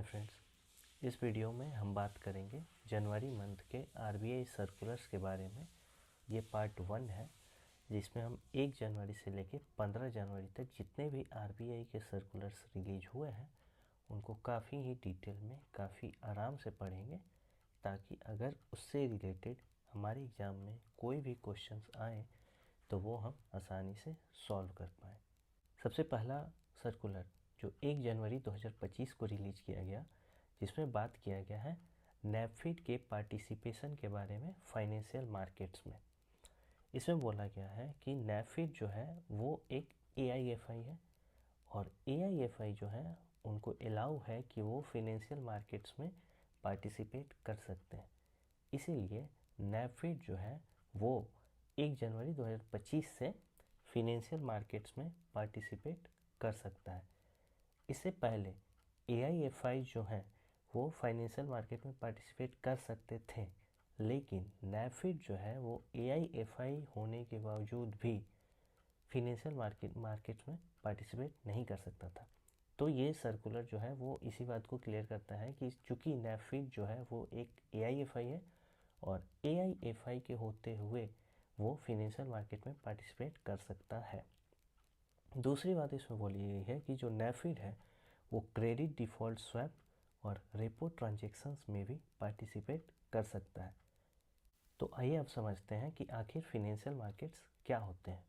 Friends, इस video में हम बात करेंगे जनवरी मंथ के आरबीआई सर्कुलर्स के बारे में। ये पार्ट 1 है जिसमें हम 1 जनवरी से लेकर 15 जनवरी तक जितने भी आरबीआई के सर्कुलर्स रिलीज हुए हैं उनको काफ़ी ही डिटेल में काफ़ी आराम से पढ़ेंगे, ताकि अगर उससे रिलेटेड हमारे एग्ज़ाम में कोई भी क्वेश्चंस आए तो वो हम आसानी से सॉल्व कर पाएँ। सबसे पहला सर्कुलर जो 1 जनवरी 2025 को रिलीज़ किया गया, जिसमें बात किया गया है नैफिड के पार्टिसिपेशन के बारे में फाइनेंशियल मार्केट्स में। इसमें बोला गया है कि नैफिड जो है वो एक एआईएफआई है और एआईएफआई जो है उनको अलाउ है कि वो फाइनेंशियल मार्केट्स में पार्टिसिपेट कर सकते हैं। इसीलिए नैफिड जो है वो 1 जनवरी 2025 से फाइनेंशियल मार्केट्स में पार्टिसिपेट कर सकता है। इससे पहले एआईएफआई जो है वो फाइनेंशियल मार्केट में पार्टिसिपेट कर सकते थे, लेकिन नैफिड जो है वो एआईएफआई होने के बावजूद भी फाइनेंशियल मार्केट में पार्टिसिपेट नहीं कर सकता था। तो ये सर्कुलर जो है वो इसी बात को क्लियर करता है कि चूँकि नैफिड जो है वो एक एआईएफआई है और एआईएफआई के होते हुए वो फाइनेंशियल मार्केट में पार्टिसिपेट कर सकता है। दूसरी बात इसमें बोली गई है कि जो नैफिड है वो क्रेडिट डिफ़ॉल्ट स्वैप और रेपो ट्रांजैक्शंस में भी पार्टिसिपेट कर सकता है। तो आइए अब समझते हैं कि आखिर फाइनेंशियल मार्केट्स क्या होते हैं।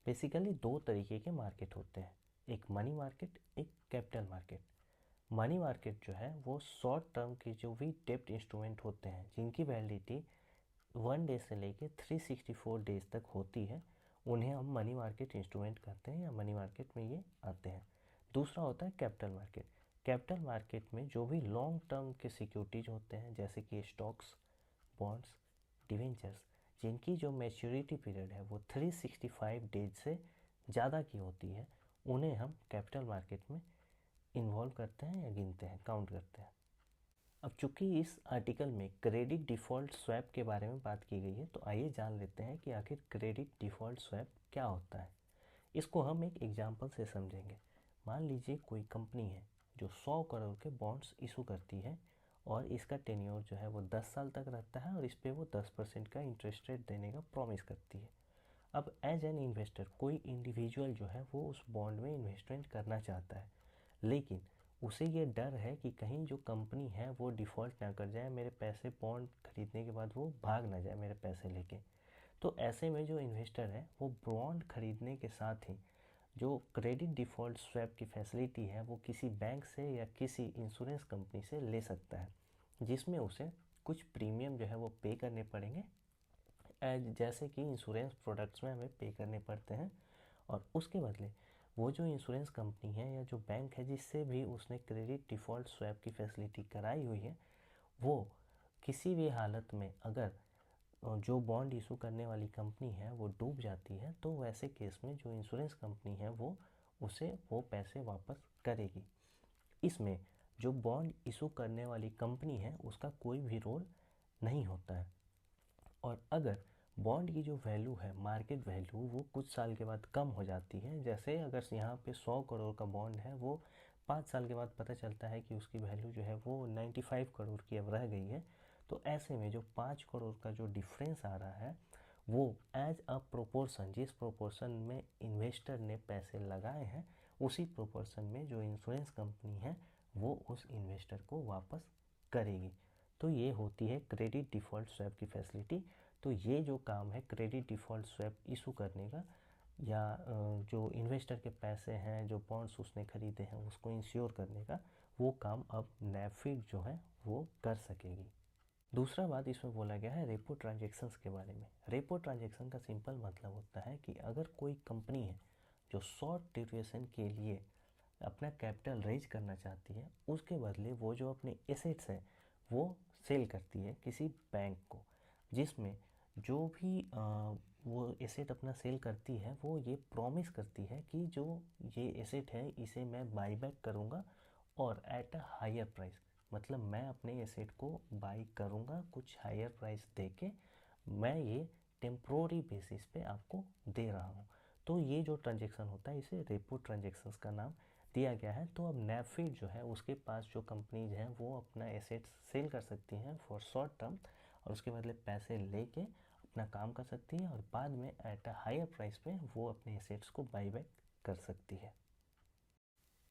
बेसिकली 2 तरीके के मार्केट होते हैं, एक मनी मार्केट, एक कैपिटल मार्केट। मनी मार्केट जो है वो शॉर्ट टर्म के जो भी डेब्ट इंस्ट्रूमेंट होते हैं जिनकी वैलिडिटी 1 डे से लेके 364 डेज तक होती है, उन्हें हम मनी मार्केट इंस्ट्रूमेंट कहते हैं या मनी मार्केट में ये आते हैं। दूसरा होता है कैपिटल मार्केट। कैपिटल मार्केट में जो भी लॉन्ग टर्म के सिक्योरिटीज होते हैं जैसे कि स्टॉक्स, बॉन्ड्स, डिवेंचर्स, जिनकी जो मैच्योरिटी पीरियड है वो 365 डेज से ज़्यादा की होती है, उन्हें हम कैपिटल मार्केट में इन्वॉल्व करते हैं या गिनते हैं, काउंट करते हैं। अब चूंकि इस आर्टिकल में क्रेडिट डिफ़ॉल्ट स्वैप के बारे में बात की गई है, तो आइए जान लेते हैं कि आखिर क्रेडिट डिफ़ॉल्ट स्वैप क्या होता है। इसको हम एक एग्जांपल से समझेंगे। मान लीजिए कोई कंपनी है जो 100 करोड़ के बॉन्ड्स इशू करती है और इसका टेन्योर जो है वो 10 साल तक रहता है और इस पर वो 10% का इंटरेस्ट रेट देने का प्रॉमिस करती है। अब एज एन इन्वेस्टर कोई इंडिविजुअल जो है वो उस बॉन्ड में इन्वेस्टमेंट करना चाहता है, लेकिन उसे ये डर है कि कहीं जो कंपनी है वो डिफ़ॉल्ट ना कर जाए, मेरे पैसे बॉन्ड खरीदने के बाद वो भाग ना जाए मेरे पैसे लेके। तो ऐसे में जो इन्वेस्टर है वो बॉन्ड खरीदने के साथ ही जो क्रेडिट डिफ़ॉल्ट स्वैप की फैसिलिटी है वो किसी बैंक से या किसी इंश्योरेंस कंपनी से ले सकता है, जिसमें उसे कुछ प्रीमियम जो है वो पे करने पड़ेंगे, जैसे कि इंश्योरेंस प्रोडक्ट्स में हमें पे करने पड़ते हैं। और उसके बदले वो जो इंश्योरेंस कंपनी है या जो बैंक है जिससे भी उसने क्रेडिट डिफ़ॉल्ट स्वैप की फैसिलिटी कराई हुई है, वो किसी भी हालत में अगर जो बॉन्ड इशू करने वाली कंपनी है वो डूब जाती है, तो वैसे केस में जो इंश्योरेंस कंपनी है वो उसे वो पैसे वापस करेगी। इसमें जो बॉन्ड इशू करने वाली कंपनी है उसका कोई भी रोल नहीं होता है। और अगर बॉन्ड की जो वैल्यू है, मार्केट वैल्यू, वो कुछ साल के बाद कम हो जाती है, जैसे अगर यहाँ पे 100 करोड़ का बॉन्ड है, वो 5 साल के बाद पता चलता है कि उसकी वैल्यू जो है वो 95 करोड़ की अब रह गई है, तो ऐसे में जो 5 करोड़ का जो डिफरेंस आ रहा है वो एज अ प्रोपोर्शन, जिस प्रोपोर्शन में इन्वेस्टर ने पैसे लगाए हैं उसी प्रोपोर्शन में जो इंश्योरेंस कंपनी है वो उस इन्वेस्टर को वापस करेगी। तो ये होती है क्रेडिट डिफ़ॉल्ट स्वैप की फैसिलिटी। तो ये जो काम है क्रेडिट डिफ़ॉल्ट स्वैप इशू करने का या जो इन्वेस्टर के पैसे हैं जो बॉन्ड्स उसने खरीदे हैं उसको इंश्योर करने का, वो काम अब नैफिड जो है वो कर सकेगी। दूसरा बात इसमें बोला गया है रेपो ट्रांजैक्शंस के बारे में। रेपो ट्रांजैक्शन का सिंपल मतलब होता है कि अगर कोई कंपनी है जो शॉर्ट ड्यूरेशन के लिए अपना कैपिटल रेज करना चाहती है, उसके बदले वो जो अपने एसेट्स हैं वो सेल करती है किसी बैंक को, जिसमें जो भी वो एसेट अपना सेल करती है वो ये प्रॉमिस करती है कि जो ये एसेट है इसे मैं बाई बैक करूँगा और एट अ हायर प्राइस, मतलब मैं अपने एसेट को बाई करूँगा कुछ हायर प्राइस देके, मैं ये टेम्प्रोरी बेसिस पे आपको दे रहा हूँ। तो ये जो ट्रांजैक्शन होता है इसे रेपो ट्रांजैक्शंस का नाम दिया गया है। तो अब नैफेड जो है उसके पास जो कंपनीज हैं वो अपना एसेट्स सेल कर सकती हैं फॉर शॉर्ट टर्म, और उसके बदले पैसे लेके अपना काम कर सकती है, और बाद में एट अ हायर प्राइस पे वो अपने एसेट्स को बाई बैक कर सकती है।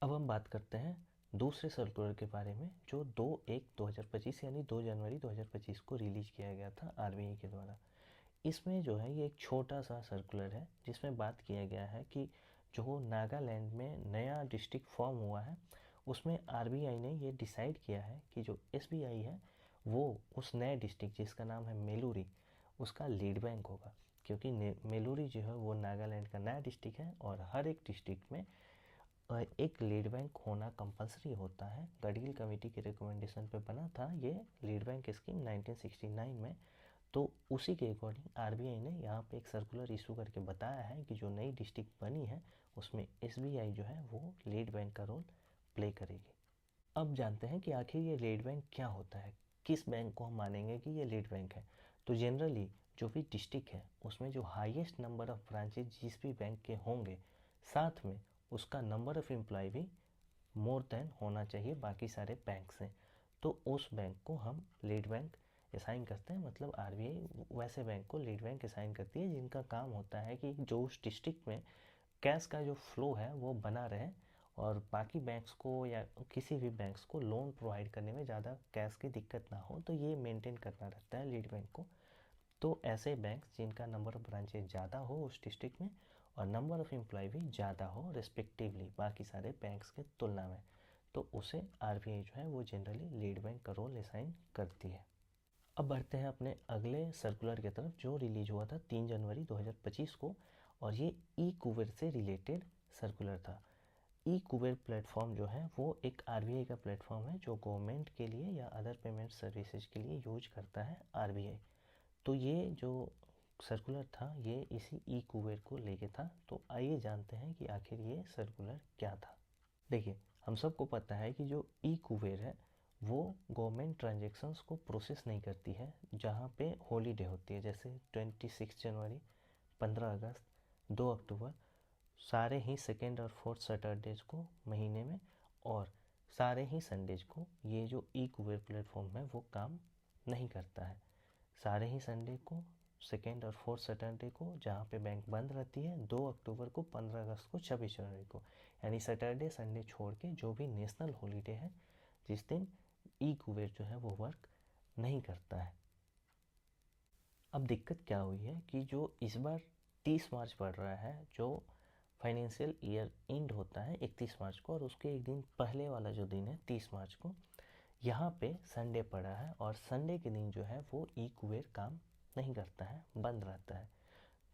अब हम बात करते हैं दूसरे सर्कुलर के बारे में, जो 2/1/2025 यानी 2 जनवरी 2025 को रिलीज किया गया था आरबीआई के द्वारा। इसमें जो है ये एक छोटा सा सर्कुलर है जिसमें बात किया गया है कि जो नागालैंड में नया डिस्ट्रिक्ट फॉर्म हुआ है उसमें आरबीआई ने ये डिसाइड किया है कि जो एसबीआई है वो उस नए डिस्ट्रिक्ट जिसका नाम है मेलूरी उसका लीड बैंक होगा, क्योंकि मेलूरी जो है वो नागालैंड का नया डिस्ट्रिक्ट है और हर एक डिस्ट्रिक्ट में एक लीड बैंक होना कंपलसरी होता है। गडगिल कमेटी के रिकमेंडेशन पे बना था ये लीड बैंक स्कीम 1969 में। तो उसी के अकॉर्डिंग आरबीआई ने यहाँ पे एक सर्कुलर इशू करके बताया है कि जो नई डिस्ट्रिक्ट बनी है उसमें एसबीआई जो है वो लीड बैंक का रोल प्ले करेगी। अब जानते हैं कि आखिर ये लीड बैंक क्या होता है, किस बैंक को हम मानेंगे कि ये लीड बैंक है। तो जनरली जो भी डिस्ट्रिक्ट है उसमें जो हाईएस्ट नंबर ऑफ ब्रांचेज जिस भी बैंक के होंगे, साथ में उसका नंबर ऑफ एम्प्लॉय भी मोर देन होना चाहिए बाकी सारे बैंक से, तो उस बैंक को हम लीड बैंक असाइन करते हैं। मतलब आरबीआई वैसे बैंक को लीड बैंक असाइन करती है जिनका काम होता है कि जो उस डिस्ट्रिक्ट में कैश का जो फ्लो है वो बना रहे, और बाकी बैंक्स को या किसी भी बैंक्स को लोन प्रोवाइड करने में ज़्यादा कैश की दिक्कत ना हो, तो ये मेंटेन करना रहता है लीड बैंक को। तो ऐसे बैंक्स जिनका नंबर ऑफ ब्रांचेज ज़्यादा हो उस डिस्ट्रिक्ट में और नंबर ऑफ एम्प्लॉय भी ज़्यादा हो रिस्पेक्टिवली बाकी सारे बैंक्स के तुलना में, तो उसे आरबीआई जो है वो जनरली लीड बैंक का रोल असाइन करती है। अब बढ़ते हैं अपने अगले सर्कुलर की तरफ जो रिलीज हुआ था 3 जनवरी 2025 को, और ये ई कुबेर से रिलेटेड सर्कुलर था। ई कुबेर प्लेटफॉर्म जो है वो एक आरबीआई का प्लेटफॉर्म है जो गवर्नमेंट के लिए या अदर पेमेंट सर्विसेज के लिए यूज करता है आरबीआई। तो ये जो सर्कुलर था ये इसी ई कुबेर को लेके था। तो आइए जानते हैं कि आखिर ये सर्कुलर क्या था। देखिए, हम सबको पता है कि जो ई कुबेर है वो गवर्नमेंट ट्रांजेक्शन्स को प्रोसेस नहीं करती है जहाँ पे हॉलीडे होती है, जैसे 26 जनवरी, 15 अगस्त, 2 अक्टूबर, सारे ही सेकेंड और फोर्थ सैटरडेज को महीने में, और सारे ही संडेज को ये जो ई कुबेर प्लेटफॉर्म है वो काम नहीं करता है। सारे ही संडे को, सेकेंड और फोर्थ सैटरडे को जहाँ पे बैंक बंद रहती है, 2 अक्टूबर को, 15 अगस्त को, 26 जनवरी को, यानी सैटरडे संडे छोड़ के जो भी नेशनल हॉलीडे है जिस दिन ई कुबेर जो है वो वर्क नहीं करता है। अब दिक्कत क्या हुई है कि जो इस बार 30 मार्च पड़ रहा है, जो फाइनेंशियल ईयर एंड होता है 31 मार्च को, और उसके एक दिन पहले वाला जो दिन है 30 मार्च को, यहाँ पे संडे पड़ा है, और संडे के दिन जो है वो ई कुबेर काम नहीं करता है, बंद रहता है।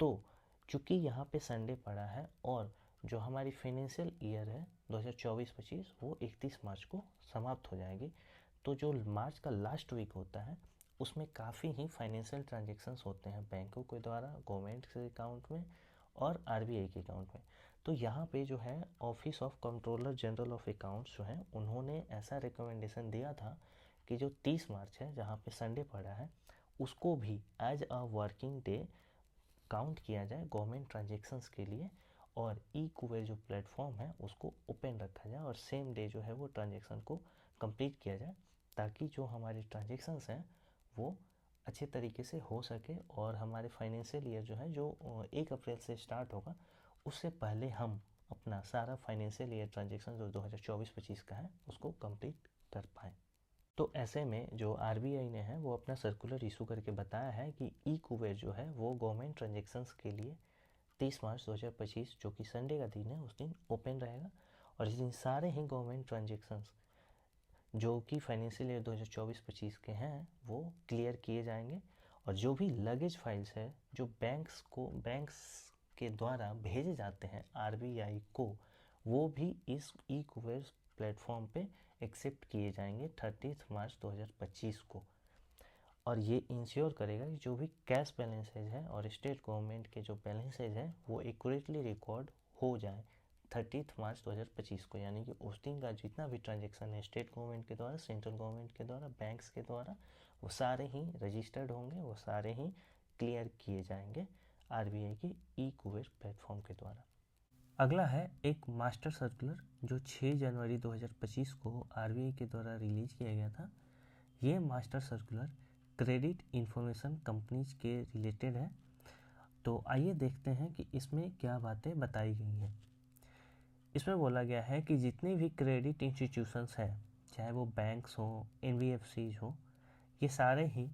तो चूँकि यहाँ पे संडे पड़ा है और जो हमारी फाइनेंशियल ईयर है 2024-25 वो 31 मार्च को समाप्त हो जाएगी, तो जो मार्च का लास्ट वीक होता है उसमें काफ़ी ही फाइनेंशियल ट्रांजेक्शन्स होते हैं बैंकों के द्वारा गवर्नमेंट के अकाउंट में और आरबीआई के अकाउंट में। तो यहाँ पे जो है office of controller general of accounts जो है उन्होंने ऐसा रिकमेंडेशन दिया था कि जो 30 मार्च है जहाँ पे संडे पड़ा है उसको भी as a working day count किया जाए गवर्नमेंट ट्रांजेक्शन्स के लिए, और ई कुबेर जो प्लेटफॉर्म है उसको ओपन रखा जाए और सेम डे जो है वो ट्रांजेक्शन को कंप्लीट किया जाए, ताकि जो हमारी ट्रांजेक्शन्स हैं वो अच्छे तरीके से हो सके, और हमारे फाइनेंशियल ईयर जो है जो 1 अप्रैल से स्टार्ट होगा उससे पहले हम अपना सारा फाइनेंशियल ईयर ट्रांजेक्शन जो 2024-25 का है उसको कंप्लीट कर पाएँ। तो ऐसे में जो आरबीआई ने है वो अपना सर्कुलर इशू करके बताया है कि ई कुबेर जो है वो गवर्नमेंट ट्रांजेक्शन्स के लिए 30 मार्च 2025 जो कि संडे का दिन है उस दिन ओपन रहेगा, और इस दिन सारे ही गवर्नमेंट ट्रांजेक्शन्स जो कि फाइनेंशियल ईयर 2024-25 के हैं वो क्लियर किए जाएंगे, और जो भी लगेज फाइल्स है जो बैंक्स के द्वारा भेजे जाते हैं आरबीआई को वो भी इस ई कुबेर प्लेटफॉर्म पे एक्सेप्ट किए जाएंगे 30 मार्च 2025 को। और ये इंश्योर करेगा कि जो भी कैश बैलेंसेज है और स्टेट गवर्नमेंट के जो बैलेंसेज हैं वो एक्यूरेटली रिकॉर्ड हो जाए 30 मार्च 2025 को, यानी कि उस दिन का जितना भी ट्रांजेक्शन है स्टेट गवर्नमेंट के द्वारा, सेंट्रल गवर्नमेंट के द्वारा, बैंक्स के द्वारा, वो सारे ही रजिस्टर्ड होंगे, वो सारे ही क्लियर किए जाएंगे आरबीआई के ई कुबेर प्लेटफॉर्म के द्वारा। अगला है एक मास्टर सर्कुलर जो 6 जनवरी 2025 को आरबीआई के द्वारा रिलीज किया गया था। ये master circular credit information companies के रिलेटेड है। तो आइए देखते हैं कि इसमें क्या बातें बताई गई हैं। इसमें बोला गया है कि जितने भी क्रेडिट इंस्टीट्यूशंस हैं, चाहे वो बैंक्स हो, एनबीएफसीज हो, ये सारे ही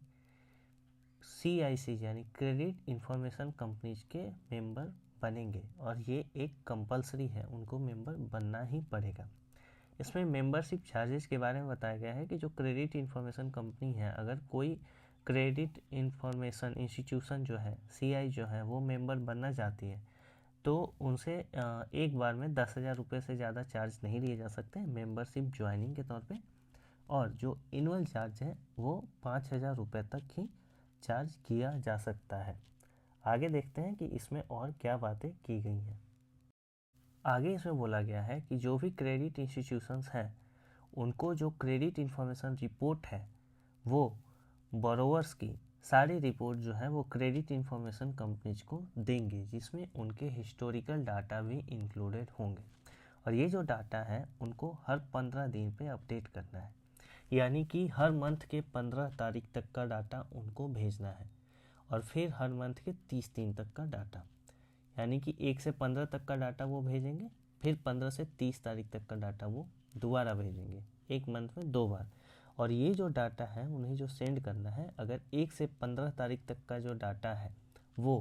CIC यानी क्रेडिट इंफॉर्मेशन कंपनीज के मेंबर बनेंगे और ये एक कंपलसरी है, उनको मेंबर बनना ही पड़ेगा। इसमें मेंबरशिप चार्जेस के बारे में बताया गया है कि जो क्रेडिट इंफॉर्मेशन कंपनी है, अगर कोई क्रेडिट इंफॉर्मेशन इंस्टीट्यूशन जो है CI जो है वो मेंबर बनना चाहती है तो उनसे एक बार में 10,000 रुपये से ज़्यादा चार्ज नहीं लिए जा सकते मेंबरशिप ज्वाइनिंग के तौर पे, और जो एनुअल चार्ज है वो 5,000 रुपये तक ही चार्ज किया जा सकता है। आगे देखते हैं कि इसमें और क्या बातें की गई हैं। आगे इसमें बोला गया है कि जो भी क्रेडिट इंस्टीट्यूशंस हैं उनको जो क्रेडिट इंफॉर्मेशन रिपोर्ट है वो बोरोवर्स की सारी रिपोर्ट जो है वो क्रेडिट इंफॉर्मेशन कंपनीज को देंगे, जिसमें उनके हिस्टोरिकल डाटा भी इंक्लूडेड होंगे। और ये जो डाटा है उनको हर 15 दिन पे अपडेट करना है, यानी कि हर मंथ के 15 तारीख तक का डाटा उनको भेजना है और फिर हर मंथ के 30 दिन तक का डाटा, यानी कि 1 से 15 तक का डाटा वो भेजेंगे, फिर 15 से 30 तारीख तक का डाटा वो दोबारा भेजेंगे, एक मंथ में 2 बार। और ये जो डाटा है उन्हें जो सेंड करना है, अगर 1 से 15 तारीख तक का जो डाटा है वो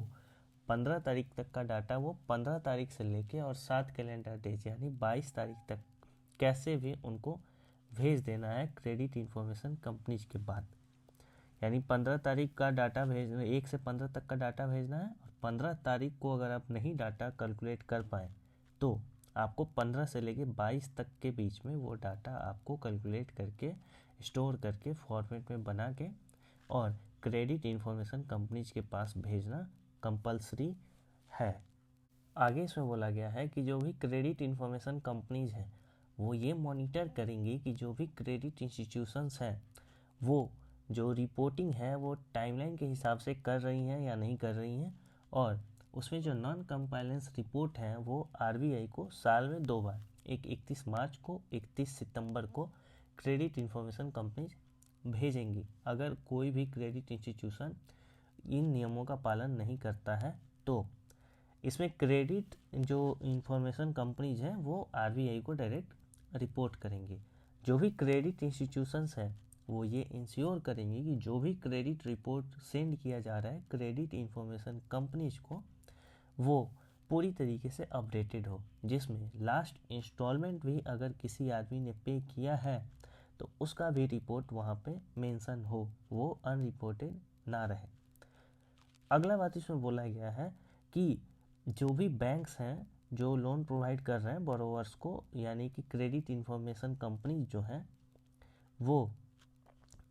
15 तारीख तक का डाटा वो 15 तारीख से लेके और 7 कैलेंडर डेज यानी 22 तारीख तक कैसे भी उनको भेज देना है क्रेडिट इंफॉर्मेशन कंपनीज के बाद। यानी 15 तारीख का डाटा भेजना, 1 से 15 तक का डाटा भेजना है, और 15 तारीख को अगर आप नहीं डाटा कैलकुलेट कर पाए तो आपको 15 से लेके 22 तक के बीच में वो डाटा आपको कैलकुलेट करके स्टोर करके फॉर्मेट में बना के और क्रेडिट इंफॉर्मेशन कंपनीज के पास भेजना कंपलसरी है। आगे इसमें बोला गया है कि जो भी क्रेडिट इंफॉर्मेशन कंपनीज हैं वो ये मॉनिटर करेंगी कि जो भी क्रेडिट इंस्टीट्यूशंस हैं वो जो रिपोर्टिंग है वो टाइमलाइन के हिसाब से कर रही हैं या नहीं कर रही हैं, और उसमें जो नॉन कंप्लायंस रिपोर्ट है वो आरबीआई को साल में 2 बार, एक 31 मार्च को, 31 सितंबर को क्रेडिट इंफॉर्मेशन कंपनीज भेजेंगी। अगर कोई भी क्रेडिट इंस्टीट्यूशन इन नियमों का पालन नहीं करता है तो इसमें क्रेडिट जो इंफॉर्मेशन कंपनीज हैं वो आरबीआई को डायरेक्ट रिपोर्ट करेंगी। जो भी क्रेडिट इंस्टीट्यूशंस हैं वो ये इंश्योर करेंगे कि जो भी क्रेडिट रिपोर्ट सेंड किया जा रहा है क्रेडिट इंफॉर्मेशन कंपनीज को वो पूरी तरीके से अपडेटेड हो, जिसमें लास्ट इंस्टॉलमेंट भी अगर किसी आदमी ने पे किया है तो उसका भी रिपोर्ट वहाँ पे मेंशन हो, वो अनरिपोर्टेड ना रहे। अगला बात इसमें बोला गया है कि जो भी बैंक्स हैं जो लोन प्रोवाइड कर रहे हैं बोरोवर्स को, यानी कि क्रेडिट इंफॉर्मेशन कंपनी जो हैं वो,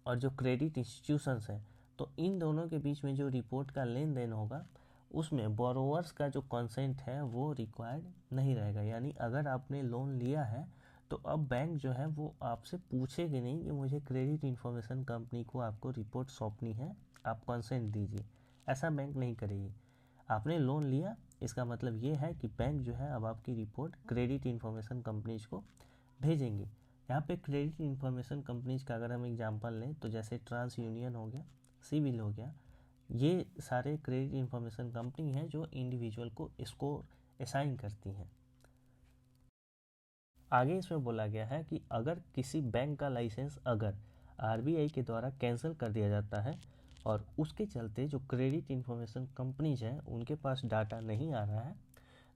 और जो क्रेडिट इंस्टीट्यूशंस हैं, तो इन दोनों के बीच में जो रिपोर्ट का लेन देन होगा उसमें बोरोवर्स का जो कंसेंट है वो रिक्वायर्ड नहीं रहेगा। यानी अगर आपने लोन लिया है तो अब बैंक जो है वो आपसे पूछेगी नहीं कि मुझे क्रेडिट इंफॉर्मेशन कंपनी को आपको रिपोर्ट सौंपनी है, आप कंसेंट दीजिए, ऐसा बैंक नहीं करेगी। आपने लोन लिया, इसका मतलब ये है कि बैंक जो है अब आपकी रिपोर्ट क्रेडिट इंफॉर्मेशन कंपनीज को भेजेंगी। यहाँ पे क्रेडिट इंफॉर्मेशन कंपनीज का अगर हम एग्जांपल लें तो जैसे ट्रांस यूनियन हो गया, सिविल हो गया, ये सारे क्रेडिट इंफॉर्मेशन कंपनी हैं जो इंडिविजुअल को स्कोर असाइन करती हैं। आगे इसमें बोला गया है कि अगर किसी बैंक का लाइसेंस अगर आरबीआई के द्वारा कैंसिल कर दिया जाता है और उसके चलते जो क्रेडिट इंफॉर्मेशन कंपनीज हैं उनके पास डाटा नहीं आ रहा है,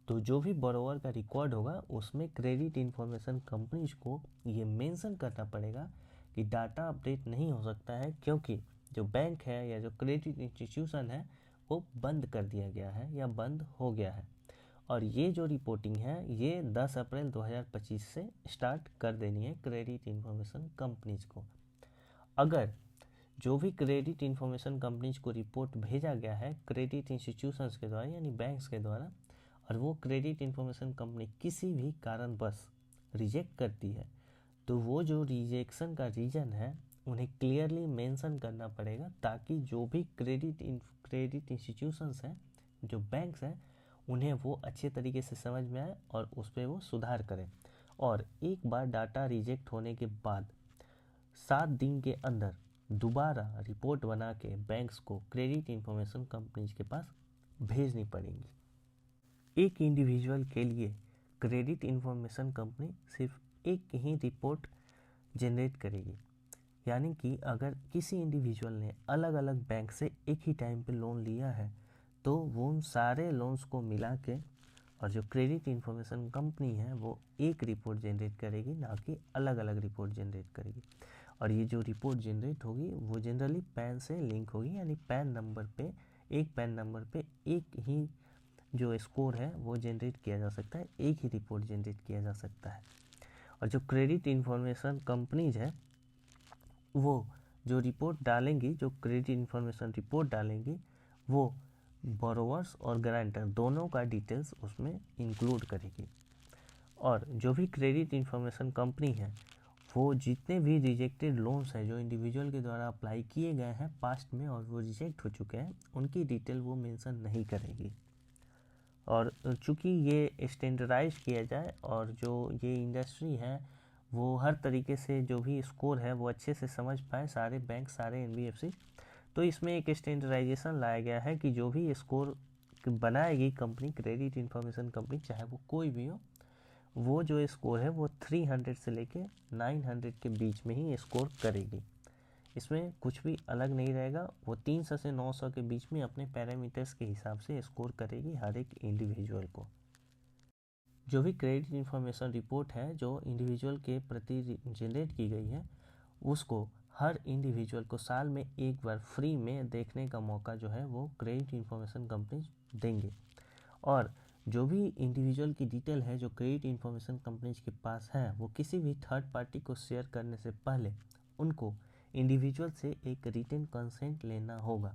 तो जो भी बोरोवर का रिकॉर्ड होगा उसमें क्रेडिट इंफॉर्मेशन कंपनीज को ये मेंशन करना पड़ेगा कि डाटा अपडेट नहीं हो सकता है, क्योंकि जो बैंक है या जो क्रेडिट इंस्टीट्यूशन है वो बंद कर दिया गया है या बंद हो गया है। और ये जो रिपोर्टिंग है ये 10 अप्रैल 2025 से स्टार्ट कर देनी है क्रेडिट इंफॉर्मेशन कंपनीज को। अगर जो भी क्रेडिट इंफॉर्मेशन कंपनीज को रिपोर्ट भेजा गया है क्रेडिट इंस्टीट्यूशंस के द्वारा यानी बैंक्स के द्वारा, और वो क्रेडिट इंफॉर्मेशन कंपनी किसी भी कारणवश रिजेक्ट करती है, तो वो जो रिजेक्शन का रीज़न है उन्हें क्लियरली मेंशन करना पड़ेगा, ताकि जो भी क्रेडिट इंस्टीट्यूशंस हैं, जो बैंक्स हैं, उन्हें वो अच्छे तरीके से समझ में आए और उस पर वो सुधार करें। और एक बार डाटा रिजेक्ट होने के बाद 7 दिन के अंदर दोबारा रिपोर्ट बना के बैंक्स को क्रेडिट इंफॉर्मेशन कंपनीज के पास भेजनी पड़ेंगी। एक इंडिविजुअल के लिए क्रेडिट इंफॉर्मेशन कंपनी सिर्फ एक ही रिपोर्ट जनरेट करेगी, यानी कि अगर किसी इंडिविजुअल ने अलग अलग बैंक से एक ही टाइम पे लोन लिया है तो वो उन सारे लोन्स को मिला के और जो क्रेडिट इंफॉर्मेशन कंपनी है वो एक रिपोर्ट जनरेट करेगी, ना कि अलग अलग रिपोर्ट जनरेट करेगी। और ये जो रिपोर्ट जनरेट होगी वो जनरली पैन से लिंक होगी, यानी पैन नंबर पे एक ही जो स्कोर है वो जनरेट किया जा सकता है, एक ही रिपोर्ट जनरेट किया जा सकता है। और जो क्रेडिट इंफॉर्मेशन कंपनीज है वो जो रिपोर्ट डालेंगी, जो क्रेडिट इंफॉर्मेशन रिपोर्ट डालेंगी, वो बोरोवर्स और गारंटर दोनों का डिटेल्स उसमें इंक्लूड करेगी। और जो भी क्रेडिट इंफॉर्मेशन कंपनी है वो जितने भी रिजेक्टेड लोन्स हैं जो इंडिविजुअल के द्वारा अप्लाई किए गए हैं पास्ट में और वो रिजेक्ट हो चुके हैं, उनकी डिटेल वो मेंशन नहीं करेगी। और चूँकि ये स्टैंडर्डाइज किया जाए और जो ये इंडस्ट्री है वो हर तरीके से जो भी स्कोर है वो अच्छे से समझ पाए, सारे बैंक, सारे एनबीएफसी, तो इसमें एक स्टैंडर्डाइजेशन लाया गया है कि जो भी स्कोर बनाएगी कंपनी, क्रेडिट इंफॉर्मेशन कंपनी, चाहे वो कोई भी हो, वो जो स्कोर है वो 300 से लेके 900 के बीच में ही स्कोर करेगी। इसमें कुछ भी अलग नहीं रहेगा, वो 300 से 900 के बीच में अपने पैरामीटर्स के हिसाब से स्कोर करेगी हर एक इंडिविजुअल को। जो भी क्रेडिट इंफॉर्मेशन रिपोर्ट है जो इंडिविजुअल के प्रति जनरेट की गई है उसको हर इंडिविजुअल को साल में एक बार फ्री में देखने का मौका जो है वो क्रेडिट इंफॉर्मेशन कंपनी देंगे। और जो भी इंडिविजुअल की डिटेल है जो क्रेडिट इंफॉर्मेशन कंपनीज के पास है वो किसी भी थर्ड पार्टी को शेयर करने से पहले उनको इंडिविजुअल से एक रिटन कंसेंट लेना होगा।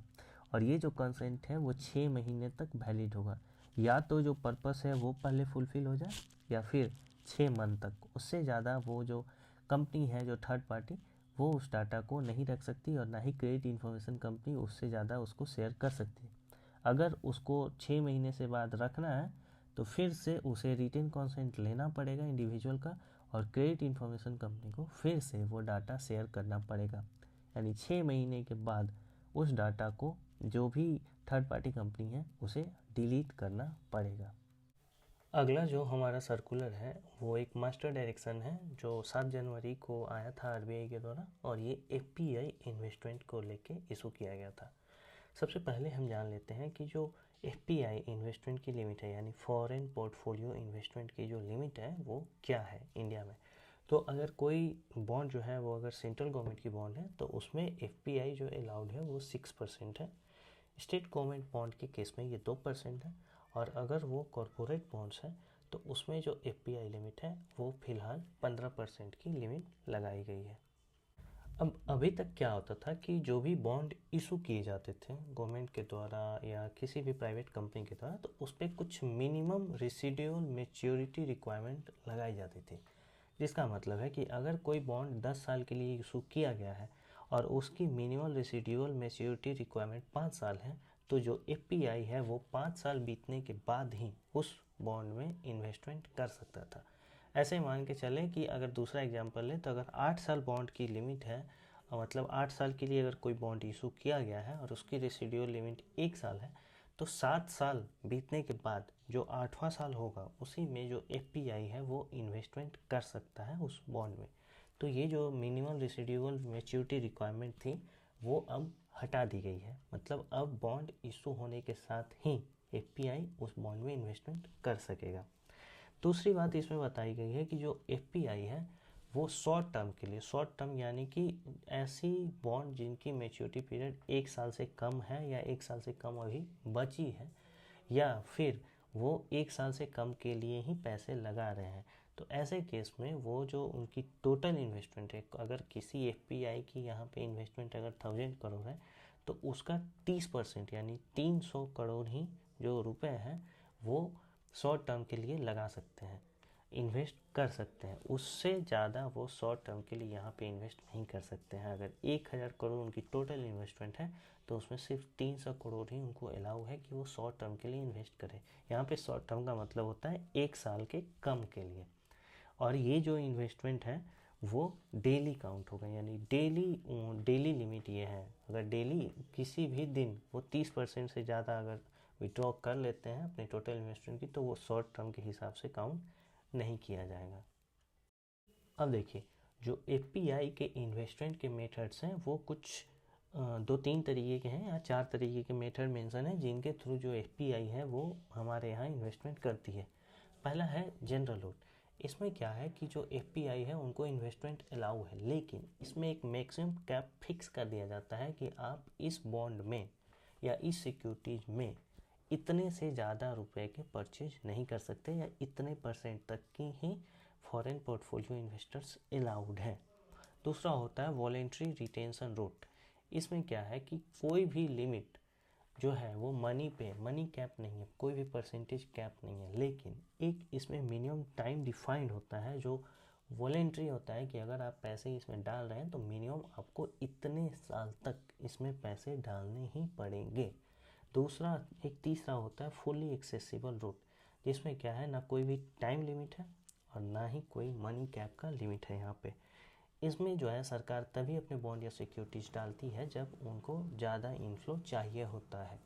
और ये जो कंसेंट है वो 6 महीने तक वैलिड होगा, या तो जो पर्पस है वो पहले फुलफिल हो जाए या फिर 6 मंथ तक, उससे ज़्यादा वो जो कंपनी है जो थर्ड पार्टी वो उस डाटा को नहीं रख सकती और ना ही क्रेडिट इंफॉर्मेशन कंपनी उससे ज़्यादा उसको शेयर कर सकती है। अगर उसको 6 महीने से बाद रखना है तो फिर से उसे रिटन कंसेंट लेना पड़ेगा इंडिविजुअल का और क्रेडिट इंफॉर्मेशन कंपनी को फिर से वो डाटा शेयर करना पड़ेगा, यानी 6 महीने के बाद उस डाटा को जो भी थर्ड पार्टी कंपनी है उसे डिलीट करना पड़ेगा। अगला जो हमारा सर्कुलर है वो एक मास्टर डायरेक्शन है जो 7 जनवरी को आया था आरबीआई के द्वारा, और ये एफपीआई इन्वेस्टमेंट को लेके इशू किया गया था। सबसे पहले हम जान लेते हैं कि जो एफपीआई इन्वेस्टमेंट की लिमिट है, यानी फॉरेन पोर्टफोलियो इन्वेस्टमेंट की जो लिमिट है वो क्या है इंडिया में। तो अगर कोई बॉन्ड जो है वो अगर सेंट्रल गवर्नमेंट की बॉन्ड है तो उसमें एफपीआई जो अलाउड है वो 6% है। स्टेट गवर्नमेंट बॉन्ड के केस में ये 2% है। और अगर वो कॉरपोरेट बॉन्ड्स हैं तो उसमें जो एफपीआई लिमिट है वो फिलहाल 15% की लिमिट लगाई गई है। अब अभी तक क्या होता था कि जो भी बॉन्ड इशू किए जाते थे गवर्नमेंट के द्वारा या किसी भी प्राइवेट कंपनी के द्वारा, तो उस पर कुछ मिनिमम रेसिडुअल मैच्योरिटी रिक्वायरमेंट लगाई जाती थी। जिसका मतलब है कि अगर कोई बॉन्ड 10 साल के लिए इशू किया गया है और उसकी मिनिमम रेसिडुअल मैच्योरिटी रिक्वायरमेंट 5 साल है, तो जो एफपीआई है वो 5 साल बीतने के बाद ही उस बॉन्ड में इन्वेस्टमेंट कर सकता था। ऐसे मान के चलें कि अगर दूसरा एग्जांपल लें तो अगर 8 साल बॉन्ड की लिमिट है, मतलब 8 साल के लिए अगर कोई बॉन्ड इशू किया गया है और उसकी रेसिडुअल लिमिट 1 साल है, तो 7 साल बीतने के बाद जो 8वां साल होगा उसी में जो एफपीआई है वो इन्वेस्टमेंट कर सकता है उस बॉन्ड में। तो ये जो मिनिमम रेसिडुअल मैच्योरिटी रिक्वायरमेंट थी वो अब हटा दी गई है, मतलब अब बॉन्ड इशू होने के साथ ही एफपीआई उस बॉन्ड में इन्वेस्टमेंट कर सकेगा। दूसरी बात इसमें बताई गई है कि जो एफपीआई है वो शॉर्ट टर्म के लिए, शॉर्ट टर्म यानी कि ऐसी बॉन्ड जिनकी मैच्योरिटी पीरियड 1 साल से कम है या 1 साल से कम अभी बची है, या फिर वो 1 साल से कम के लिए ही पैसे लगा रहे हैं, तो ऐसे केस में वो जो उनकी टोटल इन्वेस्टमेंट है, अगर किसी एफपीआई की यहाँ पे इन्वेस्टमेंट अगर 1000 करोड़ है तो उसका 30% यानी 300 करोड़ ही जो रुपए हैं वो शॉर्ट टर्म के लिए लगा सकते हैं। इन्वेस्ट कर सकते हैं, उससे ज़्यादा वो शॉर्ट टर्म के लिए यहाँ पे इन्वेस्ट नहीं कर सकते हैं। अगर 1000 करोड़ उनकी टोटल इन्वेस्टमेंट है तो उसमें सिर्फ 300 करोड़ ही उनको अलाउ है कि वो शॉर्ट टर्म के लिए इन्वेस्ट करें। यहाँ पे शॉर्ट टर्म का मतलब होता है 1 साल के कम के लिए। और ये जो इन्वेस्टमेंट है वो डेली काउंट होगा, यानी डेली लिमिट ये है। अगर डेली किसी भी दिन वो 30% से ज़्यादा अगर विड्रॉ कर लेते हैं अपने टोटल इन्वेस्टमेंट की, तो वो शॉर्ट टर्म के हिसाब से काउंट नहीं किया जाएगा। अब देखिए, जो एफपीआई के इन्वेस्टमेंट के मेथड्स हैं वो कुछ 2-3 तरीके के हैं या 4 तरीके के मेथड मेंशन है जिनके थ्रू जो एफपीआई है वो हमारे यहाँ इन्वेस्टमेंट करती है। पहला है जनरल रूट। इसमें क्या है कि जो एफपीआई है उनको इन्वेस्टमेंट अलाउ है, लेकिन इसमें एक मैक्सिमम कैप फिक्स कर दिया जाता है कि आप इस बॉन्ड में या इस सिक्योरिटीज में इतने से ज़्यादा रुपए के परचेज नहीं कर सकते, या इतने % तक की ही फॉरेन पोर्टफोलियो इन्वेस्टर्स अलाउड हैं। दूसरा होता है वॉलेंट्री रिटेंशन रूट। इसमें क्या है कि कोई भी लिमिट जो है वो मनी कैप नहीं है, कोई भी परसेंटेज कैप नहीं है, लेकिन एक इसमें मिनिमम टाइम डिफाइंड होता है जो वॉलेंट्री होता है कि अगर आप पैसे इसमें डाल रहे हैं तो मिनिमम आपको इतने साल तक इसमें पैसे डालने ही पड़ेंगे। दूसरा एक तीसरा होता है फुल्ली एक्सेसिबल रूट, जिसमें क्या है ना कोई भी टाइम लिमिट है और ना ही कोई मनी कैप का लिमिट है। यहाँ पे इसमें जो है सरकार तभी अपने बॉन्ड या सिक्योरिटीज डालती है जब उनको ज़्यादा इनफ्लो चाहिए होता है,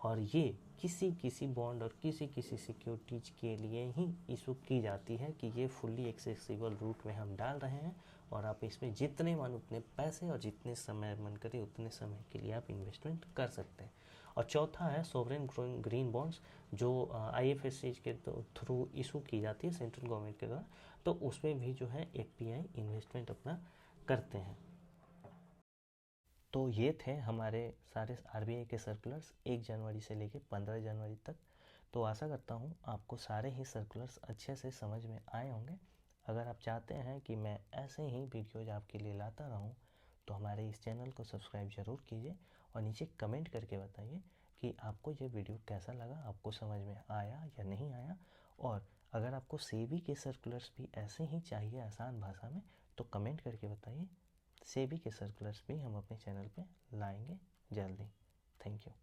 और ये किसी किसी बॉन्ड और किसी किसी सिक्योरिटीज के लिए ही इशू की जाती है कि ये फुल्ली एक्सेसिबल रूट में हम डाल रहे हैं और आप इसमें जितने मन उतने पैसे और जितने समय मन करे उतने समय के लिए आप इन्वेस्टमेंट कर सकते हैं। और चौथा है सोवरेन ग्रीन बॉन्ड्स, जो आईएफएससी के थ्रू इशू की जाती है सेंट्रल गवर्नमेंट के द्वारा, तो उसमें भी जो है एफपीआई इन्वेस्टमेंट अपना करते हैं। तो ये थे हमारे सारे आरबीआई के सर्कुलर्स 1 जनवरी से लेके 15 जनवरी तक। तो आशा करता हूँ आपको सारे ही सर्कुलर्स अच्छे से समझ में आए होंगे। अगर आप चाहते हैं कि मैं ऐसे ही वीडियोज आपके लिए लाता रहूँ तो हमारे इस चैनल को सब्सक्राइब ज़रूर कीजिए और नीचे कमेंट करके बताइए कि आपको ये वीडियो कैसा लगा, आपको समझ में आया या नहीं आया। और अगर आपको सेबी के सर्कुलर्स भी ऐसे ही चाहिए आसान भाषा में तो कमेंट करके बताइए। सेबी के सर्कुलर्स भी हम अपने चैनल पे लाएंगे जल्दी। Thank you.